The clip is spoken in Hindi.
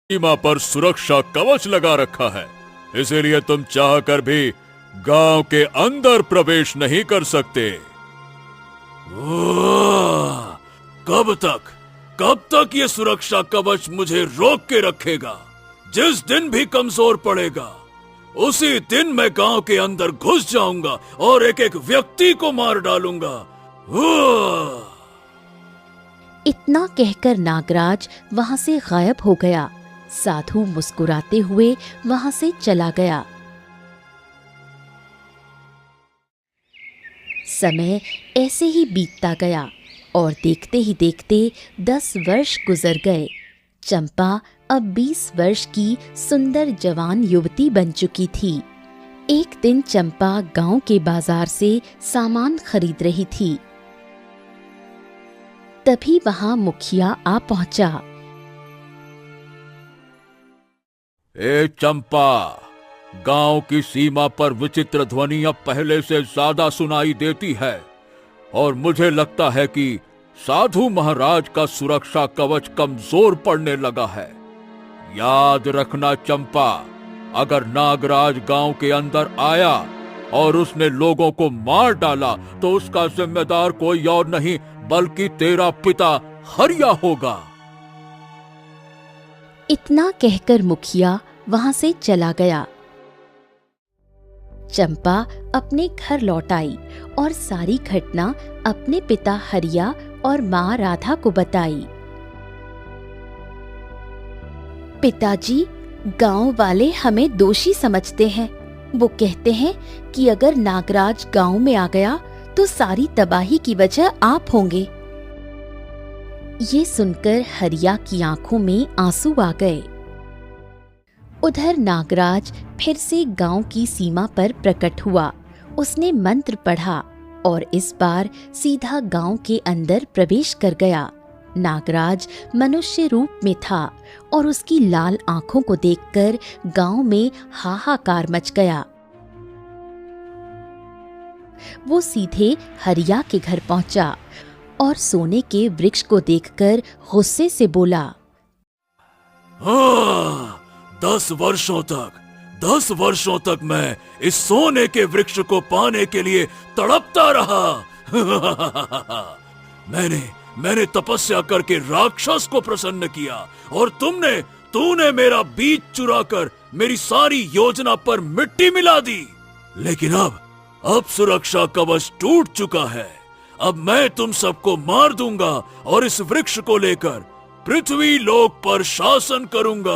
सीमा पर सुरक्षा कवच लगा रखा है, इसीलिए तुम चाहकर भी गांव के अंदर प्रवेश नहीं कर सकते। कब तक ये सुरक्षा कवच मुझे रोक के रखेगा? जिस दिन भी कमजोर पड़ेगा उसी दिन मैं गांव के अंदर घुस जाऊंगा और एक एक व्यक्ति को मार डालूंगा। इतना कहकर नागराज वहां से गायब हो गया। साधु मुस्कुराते हुए वहां से चला गया। समय ऐसे ही बीतता गया और देखते ही देखते 10 वर्ष गुजर गए। चंपा अब 20 वर्ष की सुंदर जवान युवती बन चुकी थी। एक दिन चंपा गांव के बाजार से सामान खरीद रही थी। तभी वहां मुखिया आ पहुंचा। ए चंपा, गांव की सीमा पर विचित्र ध्वनि अब पहले से ज्यादा सुनाई देती है और मुझे लगता है कि साधु महाराज का सुरक्षा कवच कमजोर पड़ने लगा है। याद रखना चंपा, अगर नागराज गांव के अंदर आया और उसने लोगों को मार डाला तो उसका जिम्मेदार कोई और नहीं बल्कि तेरा पिता हरिया होगा। इतना कहकर मुखिया वहां से चला गया। चंपा अपने घर लौट आई और सारी घटना अपने पिता हरिया और माँ राधा को बताई। पिताजी, गांव वाले हमें दोषी समझते हैं। वो कहते हैं कि अगर नागराज गांव में आ गया तो सारी तबाही की वजह आप होंगे। ये सुनकर हरिया की आंखों में आंसू आ गए। उधर नागराज फिर से गांव की सीमा पर प्रकट हुआ। उसने मंत्र पढ़ा और इस बार सीधा गांव के अंदर प्रवेश कर गया। नागराज मनुष्य रूप में था और उसकी लाल आंखों को देखकर गांव में हाहाकार मच गया। वो सीधे हरिया के घर पहुंचा और सोने के वृक्ष को देखकर गुस्से से बोला, 10 वर्षों तक मैं इस सोने के वृक्ष को पाने के लिए तड़पता रहा। मैंने तपस्या करके राक्षस को प्रसन्न किया और तूने मेरा बीज चुराकर मेरी सारी योजना पर मिट्टी मिला दी। लेकिन अब सुरक्षा कवच टूट चुका है। अब मैं तुम सबको मार दूंगा और इस वृक्ष को लेकर पृथ्वी लोक पर शासन करूंगा।